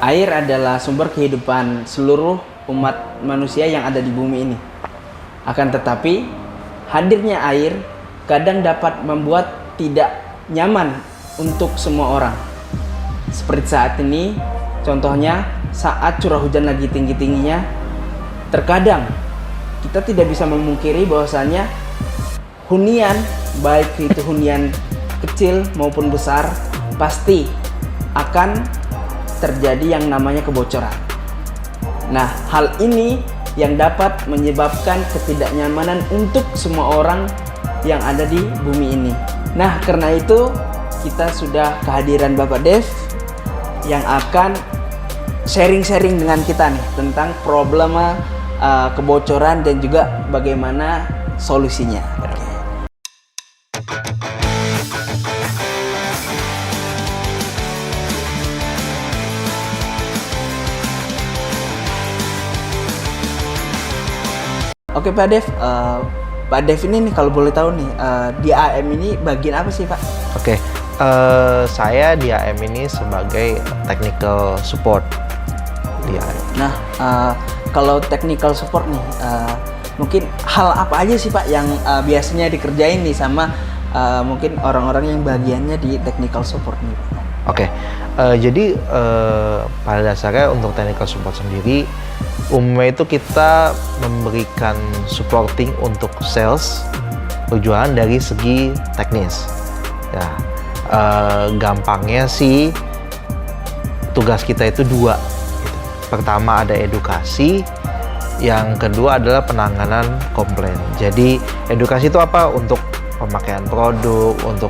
Air adalah sumber kehidupan seluruh umat manusia yang ada di bumi ini. Akan tetapi, hadirnya air kadang dapat membuat tidak nyaman untuk semua orang. Seperti saat ini, contohnya saat curah hujan lagi tinggi-tingginya, terkadang kita tidak bisa memungkiri bahwasanya hunian, baik itu hunian kecil maupun besar, pasti akan terjadi yang namanya kebocoran. Nah, hal ini yang dapat menyebabkan ketidaknyamanan untuk semua orang yang ada di bumi ini. Nah, karena itu kita sudah kehadiran Bapak Dev yang akan sharing-sharing dengan kita nih tentang problema kebocoran dan juga bagaimana solusinya. Oke Pak Dev, Pak Dev ini nih kalau boleh tahu nih, di AM ini bagian apa sih Pak? Oke, saya di AM ini sebagai technical support di AM. Nah, kalau technical support nih, mungkin hal apa aja sih Pak yang biasanya dikerjain nih sama mungkin orang-orang yang bagiannya di technical support nih Pak? Oke, jadi pada dasarnya untuk technical support sendiri, umumnya itu kita memberikan supporting untuk sales penjualan dari segi teknis. Ya, gampangnya sih tugas kita itu dua. Pertama ada edukasi, yang kedua adalah penanganan komplain. Jadi edukasi itu apa? Untuk pemakaian produk, untuk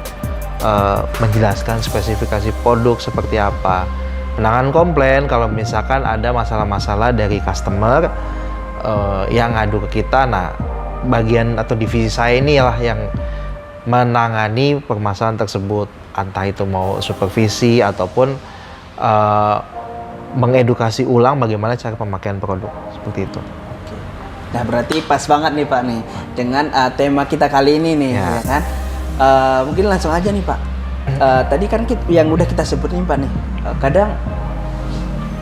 menjelaskan spesifikasi produk seperti apa. Penanganan komplain kalau misalkan ada masalah-masalah dari customer yang ngadu ke kita. Nah, bagian atau divisi saya inilah yang menangani permasalahan tersebut, entah itu mau supervisi ataupun mengedukasi ulang bagaimana cara pemakaian produk seperti itu. Nah, berarti pas banget nih Pak nih dengan tema kita kali ini nih, ya kan? Mungkin langsung aja nih Pak. Tadi kan yang udah kita sebut nih Pak nih, kadang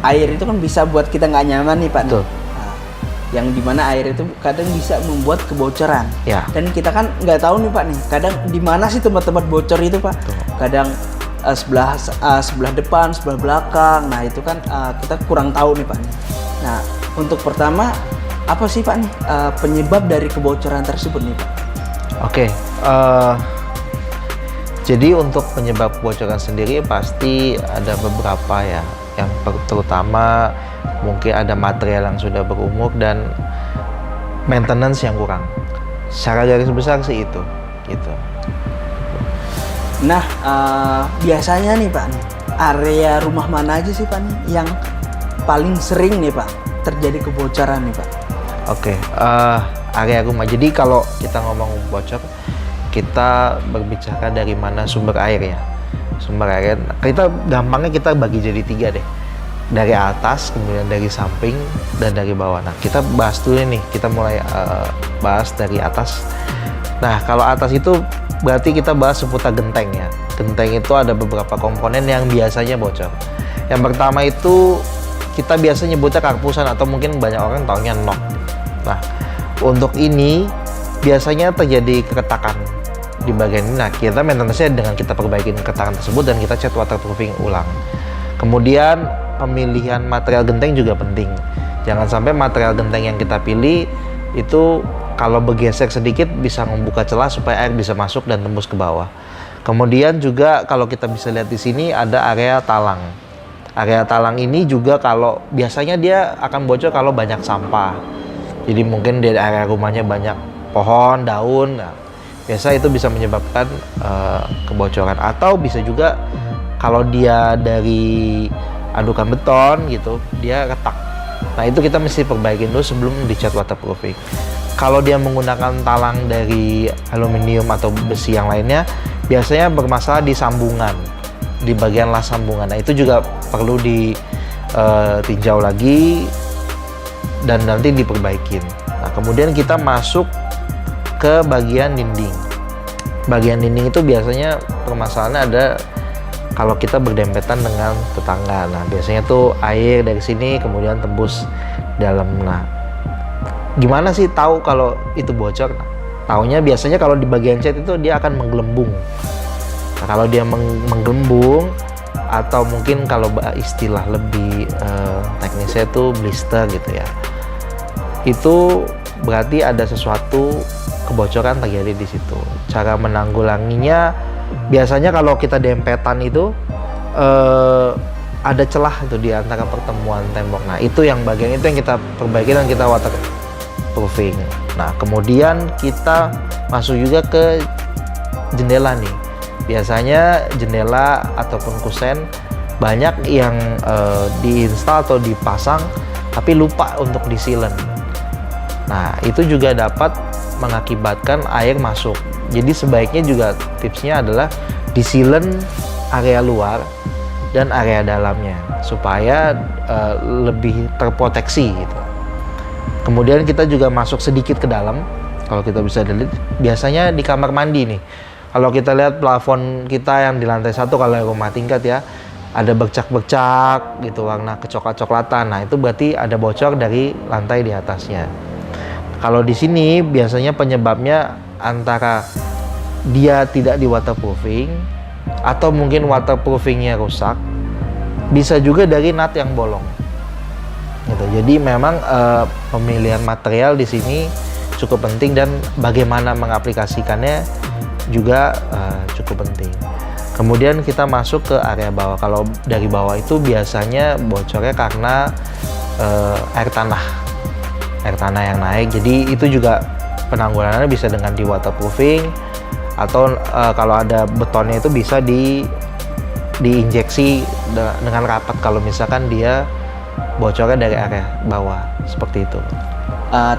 air itu kan bisa buat kita nggak nyaman nih Pak. Nih. Yang dimana air itu kadang bisa membuat kebocoran. Ya. Dan kita kan nggak tahu nih Pak nih, kadang di mana sih tempat-tempat bocor itu Pak? Betul. Kadang sebelah depan, sebelah belakang. Nah itu kan kita kurang tahu nih Pak nih. Nah untuk pertama apa sih Pak nih penyebab dari kebocoran tersebut nih Pak? Oke. Jadi untuk penyebab kebocoran sendiri pasti ada beberapa ya. Yang terutama mungkin ada material yang sudah berumur dan maintenance yang kurang. Secara garis besar sih itu, gitu. Nah, biasanya nih Pak, area rumah mana aja sih Pak nih yang paling sering nih Pak terjadi kebocoran nih Pak? Oke, area rumah. Jadi kalau kita ngomong bocor, kita berbicara dari mana sumber air ya. Sumber air, kita gampangnya kita bagi jadi tiga deh. Dari atas, kemudian dari samping, dan dari bawah. Nah, kita bahas dulu nih, kita mulai bahas dari atas. Nah, kalau atas itu berarti kita bahas seputar genteng ya. Genteng itu ada beberapa komponen yang biasanya bocor. Yang pertama itu kita biasanya nyebutnya karpusan atau mungkin banyak orang taunya nok. Nah, untuk ini biasanya terjadi keretakan di bagian ini. Nah, kita maintenance-nya dengan kita perbaikin keretakan tersebut dan kita cat waterproofing ulang. Kemudian pemilihan material genteng juga penting. Jangan sampai material genteng yang kita pilih itu kalau bergeser sedikit bisa membuka celah supaya air bisa masuk dan tembus ke bawah. Kemudian juga kalau kita bisa lihat di sini ada area talang. Area talang ini juga kalau biasanya dia akan bocor kalau banyak sampah. Jadi mungkin di area rumahnya banyak pohon, daun. Nah, biasa itu bisa menyebabkan kebocoran. Atau bisa juga kalau dia dari adukan beton gitu, dia retak. Nah itu kita mesti perbaikin dulu sebelum dicat waterproofing. Kalau dia menggunakan talang dari aluminium atau besi yang lainnya, biasanya bermasalah di sambungan, di bagian las sambungan. Nah itu juga perlu ditinjau lagi dan nanti diperbaikin. Nah kemudian kita masuk ke bagian dinding. Bagian dinding itu biasanya permasalahannya ada kalau kita berdempetan dengan tetangga. Nah, biasanya tuh air dari sini kemudian tembus dalam. Nah, gimana sih tahu kalau itu bocor? Nah, taunya biasanya kalau di bagian cat itu dia akan menggelembung. Nah, kalau dia menggelembung, atau mungkin kalau istilah lebih teknisnya itu blister gitu ya, itu berarti ada sesuatu kebocoran terjadi di situ. Cara menanggulanginya biasanya kalau kita dempetan itu ada celah itu di antara pertemuan tembok. Nah, itu yang bagian itu yang kita perbaiki dan kita waterproofing. Nah, kemudian kita masuk juga ke jendela nih. Biasanya jendela ataupun kusen banyak yang diinstal atau dipasang tapi lupa untuk di-sealant. Nah, itu juga dapat mengakibatkan air masuk. Jadi sebaiknya juga tipsnya adalah di-sealant area luar dan area dalamnya supaya lebih terproteksi gitu. Kemudian kita juga masuk sedikit ke dalam. Kalau kita bisa lihat, biasanya di kamar mandi nih. Kalau kita lihat plafon kita yang di lantai 1 kalau rumah tingkat ya, ada bercak-bercak gitu warna kecoklat-coklatan. Nah, itu berarti ada bocor dari lantai di atasnya. Kalau di sini biasanya penyebabnya antara dia tidak di waterproofing atau mungkin waterproofingnya rusak, bisa juga dari nut yang bolong. Gitu. Jadi memang pemilihan material di sini cukup penting dan bagaimana mengaplikasikannya juga cukup penting. Kemudian kita masuk ke area bawah. Kalau dari bawah itu biasanya bocornya karena air tanah yang naik. Jadi itu juga penanggulangannya bisa dengan di waterproofing atau kalau ada betonnya itu bisa diinjeksi dengan rapat kalau misalkan dia bocornya dari area bawah seperti itu.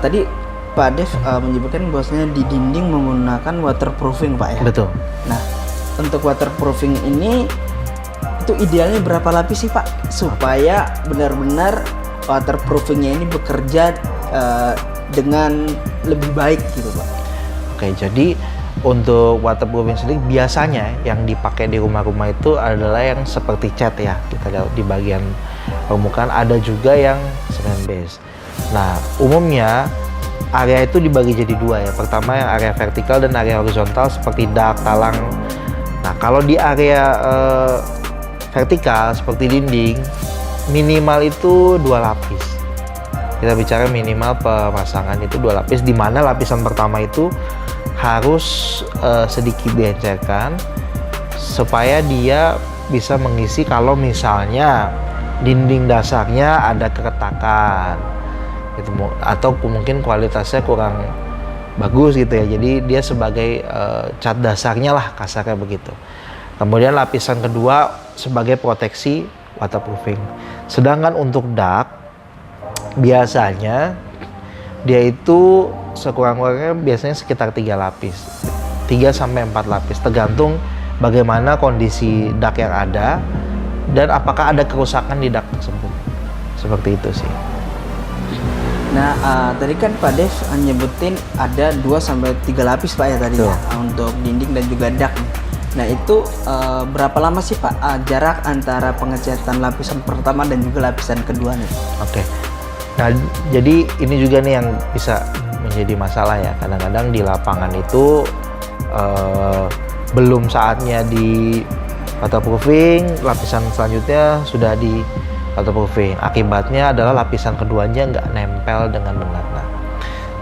Tadi Pak Dev menyebutkan bahwasanya di dinding menggunakan waterproofing, Pak ya. Betul. Nah, untuk waterproofing ini itu idealnya berapa lapis sih, Pak, supaya benar-benar waterproofingnya ini bekerja dengan lebih baik gitu, Pak? Oke, jadi untuk waterproofing sendiri biasanya yang dipakai di rumah-rumah itu adalah yang seperti cat ya. Kita lihat di bagian permukaan, ada juga yang cement base. Nah, umumnya area itu dibagi jadi dua ya. Pertama yang area vertikal dan area horizontal seperti dak, talang. Nah, kalau di area vertikal seperti dinding, minimal itu 2 lapis. Kita bicara minimal pemasangan itu 2 lapis, di mana lapisan pertama itu harus sedikit diencerkan supaya dia bisa mengisi kalau misalnya dinding dasarnya ada keretakan gitu, atau mungkin kualitasnya kurang bagus gitu ya. Jadi dia sebagai cat dasarnya lah kasarnya begitu. Kemudian lapisan kedua sebagai proteksi waterproofing. Sedangkan untuk dak biasanya dia itu sekurang-kurangnya biasanya sekitar 3 lapis, 3 sampai 4 lapis, tergantung bagaimana kondisi dak yang ada dan apakah ada kerusakan di dak tersebut. Seperti itu sih. Nah, tadi kan Pak Dev nyebutin ada 2 sampai 3 lapis, Pak ya tadi ya, untuk dinding dan juga dak. Nah, itu berapa lama sih, Pak, jarak antara pengecatan lapisan pertama dan juga lapisan kedua nih? Oke. Nah, jadi ini juga nih yang bisa menjadi masalah ya. Kadang-kadang di lapangan itu belum saatnya di waterproofing, lapisan selanjutnya sudah di waterproofing. Akibatnya adalah lapisan keduanya nggak nempel dengan benar. Nah,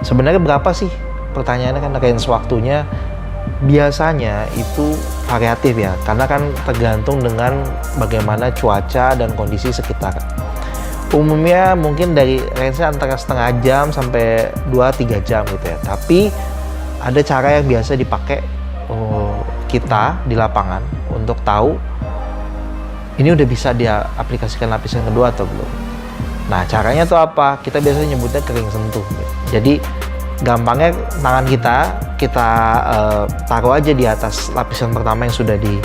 sebenarnya berapa sih? Pertanyaannya kan range waktunya biasanya itu variatif ya, karena kan tergantung dengan bagaimana cuaca dan kondisi sekitar. Umumnya mungkin dari range antara setengah jam sampai 2-3 jam gitu ya. Tapi ada cara yang biasa dipakai kita di lapangan untuk tahu ini udah bisa dia aplikasikan lapisan kedua atau belum. Nah, caranya tuh apa? Kita biasanya nyebutnya kering sentuh. Jadi gampangnya tangan kita taruh aja di atas lapisan pertama yang sudah di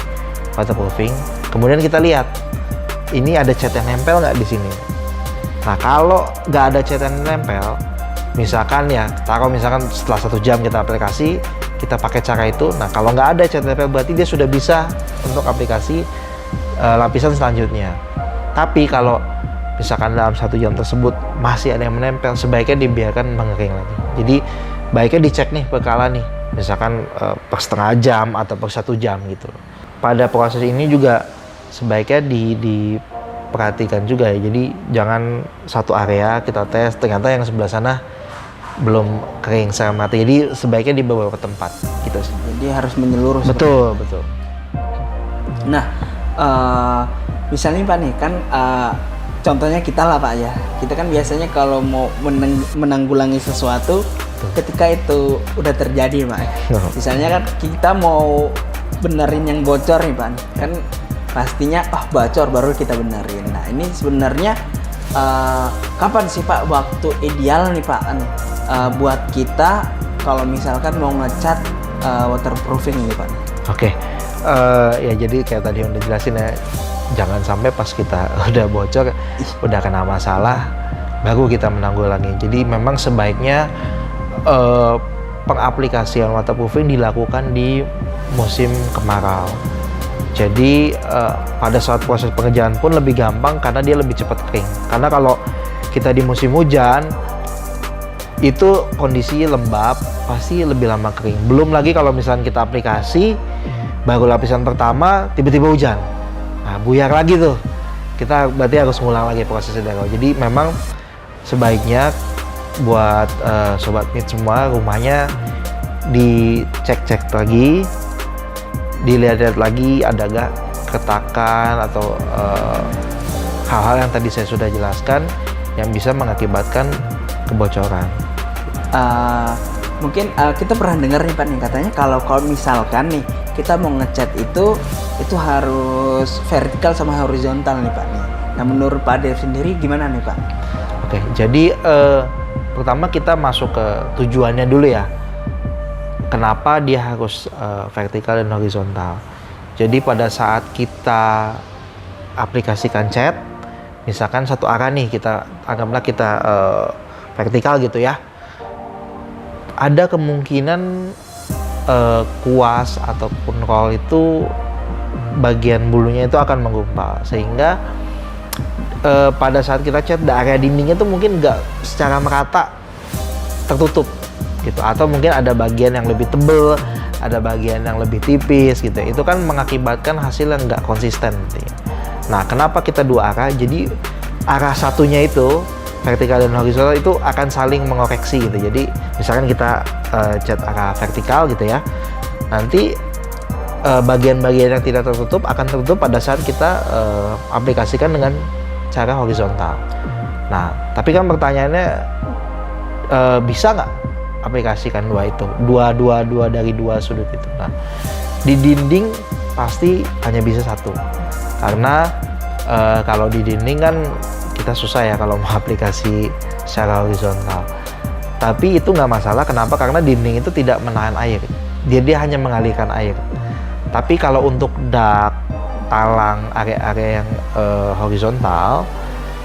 waterproofing. Kemudian kita lihat ini ada cat yang nempel nggak di sini. Nah, kalau nggak ada cat yang nempel, misalkan ya taruh misalkan setelah 1 jam kita aplikasi, kita pakai cara itu. Nah, kalau nggak ada cat nempel berarti dia sudah bisa untuk aplikasi lapisan selanjutnya. Tapi kalau misalkan dalam 1 jam tersebut masih ada yang menempel, sebaiknya dibiarkan mengering lagi. Jadi baiknya dicek nih berkala nih, misalkan per setengah jam atau per 1 jam gitu. Pada proses ini juga sebaiknya diperhatikan juga ya. Jadi jangan satu area kita tes ternyata yang sebelah sana belum kering secara merata. Jadi sebaiknya di beberapa tempat gitu sih. Jadi harus menyeluruh. Betul, betul. Nah, misalnya Pak nih kan contohnya kita lah Pak ya. Kita kan biasanya kalau mau menanggulangi sesuatu ketika itu udah terjadi Pak. Misalnya kan kita mau benerin yang bocor nih Pak. Kan pastinya bocor baru kita benerin. Nah, ini sebenarnya kapan sih Pak waktu ideal nih Pak buat kita kalau misalkan mau ngecat waterproofing nih Pak? Oke. Ya jadi kayak tadi udah jelasin ya, jangan sampai pas kita udah bocor, udah kena masalah, baru kita menanggulangi. Jadi memang sebaiknya pengaplikasian waterproofing dilakukan di musim kemarau. Jadi pada saat proses pengerjaan pun lebih gampang karena dia lebih cepat kering. Karena kalau kita di musim hujan, itu kondisi lembab, pasti lebih lama kering. Belum lagi kalau misalnya kita aplikasi, baru lapisan pertama, tiba-tiba hujan. Nah, buyar lagi tuh. Kita berarti harus ngulang lagi prosesnya dari awal. Jadi memang sebaiknya buat Sobat Mit semua, rumahnya dicek-cek lagi, dilihat-lihat lagi ada gak keretakan atau hal-hal yang tadi saya sudah jelaskan yang bisa mengakibatkan kebocoran. Mungkin kita pernah dengar nih Pak nih, katanya kalau misalkan nih kita mau ngecat itu harus vertikal sama horizontal nih Pak nih. Nah, menurut Pak Dev sendiri gimana nih Pak? Oke, jadi pertama kita masuk ke tujuannya dulu ya. Kenapa dia harus vertikal dan horizontal? Jadi pada saat kita aplikasikan cat, misalkan satu arah nih, kita anggaplah kita vertikal gitu ya, ada kemungkinan kuas ataupun roll itu bagian bulunya itu akan menggumpal, sehingga pada saat kita cat area dindingnya itu mungkin nggak secara merata tertutup gitu, atau mungkin ada bagian yang lebih tebal, ada bagian yang lebih tipis gitu. Itu kan mengakibatkan hasil yang nggak konsisten gitu. Nah, kenapa kita dua arah? Jadi arah satunya itu vertikal dan horizontal itu akan saling mengoreksi gitu. Jadi misalkan kita cat arah vertikal gitu ya, nanti bagian-bagian yang tidak tertutup akan tertutup pada saat kita aplikasikan dengan cara horizontal. Nah, tapi kan pertanyaannya bisa nggak aplikasikan dua dari dua sudut itu? Nah, di dinding pasti hanya bisa satu, karena kalau di dinding kan kita susah ya kalau mau aplikasi secara horizontal. Tapi itu nggak masalah. Kenapa? Karena dinding itu tidak menahan air, dia hanya mengalirkan air. Tapi kalau untuk dak, talang, area-area yang horizontal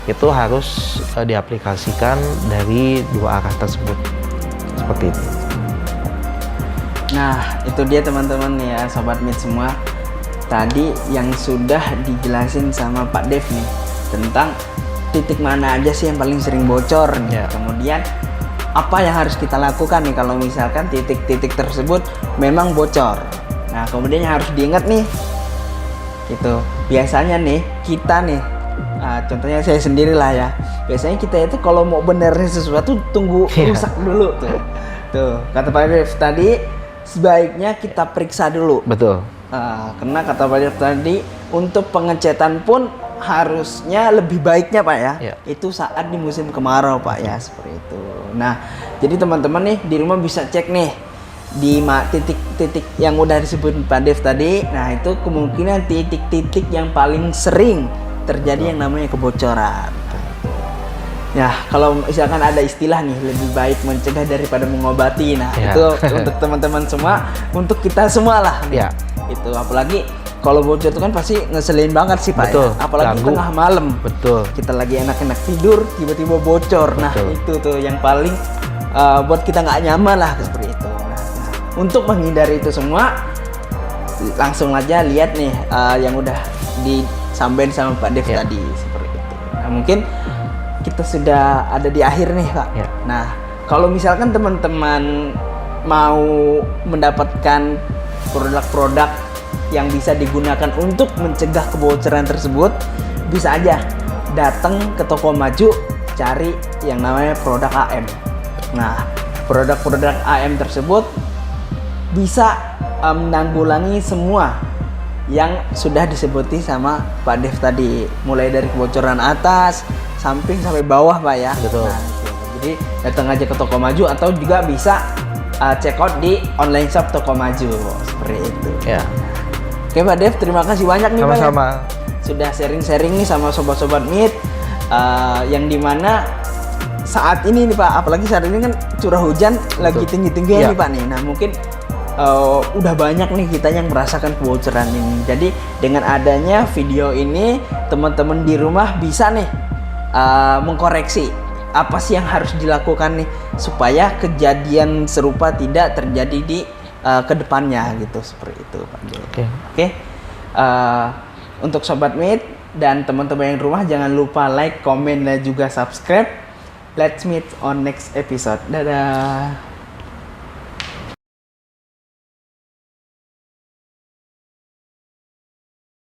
itu harus diaplikasikan dari dua arah tersebut, seperti itu. Nah, itu dia teman-teman ya Sobat Mit semua, tadi yang sudah dijelasin sama Pak Dev nih tentang titik mana aja sih yang paling sering bocor nih. Kemudian apa yang harus kita lakukan nih kalau misalkan titik-titik tersebut memang bocor. Nah, kemudian yang harus diingat nih, gitu. Biasanya nih kita nih, contohnya saya sendiri lah ya. Biasanya kita itu kalau mau benerin sesuatu tunggu rusak dulu tuh. Tuh kata Pak Dev tadi, sebaiknya kita periksa dulu. Betul. Karena kata Pak Dev tadi untuk pengecetan pun harusnya lebih baiknya Pak ya, itu saat di musim kemarau Pak ya, seperti itu. Nah, jadi teman-teman nih di rumah bisa cek nih di titik-titik yang udah disebut Pak Dev tadi. Nah, itu kemungkinan titik-titik yang paling sering terjadi yang namanya kebocoran. Ya, kalau misalkan ada istilah nih, lebih baik mencegah daripada mengobati. Nah, itu untuk teman-teman semua, untuk kita semua lah. Itu apalagi kalau bocor itu kan pasti ngeselin banget sih Pak. Betul. Ya? Apalagi Ganggu. tengah malam. Betul. Kita lagi enak-enak tidur, tiba-tiba bocor. Betul. Nah, itu tuh yang paling buat kita nggak nyaman lah seperti itu. Nah, untuk menghindari itu semua, langsung aja lihat nih yang udah sampaikan sama Pak Dev Ya. tadi seperti itu. Nah, mungkin kita sudah ada di akhir nih, Pak. Ya. Nah, kalau misalkan teman-teman mau mendapatkan produk-produk yang bisa digunakan untuk mencegah kebocoran tersebut, bisa aja datang ke toko maju, cari yang namanya produk AM. Nah, produk-produk AM tersebut bisa menanggulangi semua yang sudah disebuti sama Pak Dev tadi, mulai dari kebocoran atas, samping sampai bawah, Pak ya. Betul. Nah, gitu. Jadi datang aja ke toko maju atau juga bisa check out di online shop toko maju seperti itu. Ya. Oke Pak Dev, terima kasih banyak nih Pak ya. Sama-sama. Sudah sharing-sharing nih sama sobat-sobat Meet, yang dimana saat ini nih Pak, apalagi saat ini kan curah hujan lagi tinggi-tinggi Ya. nih Pak nih. Nah mungkin udah banyak nih kita yang merasakan kebocoran ini. Jadi dengan adanya video ini, teman-teman di rumah bisa nih mengkoreksi apa sih yang harus dilakukan nih supaya kejadian serupa tidak terjadi di kedepannya gitu, seperti itu Pak. Oke. Untuk sobat Meet dan teman-teman yang di rumah, jangan lupa like, comment dan juga subscribe. Let's meet on next episode. Dadah.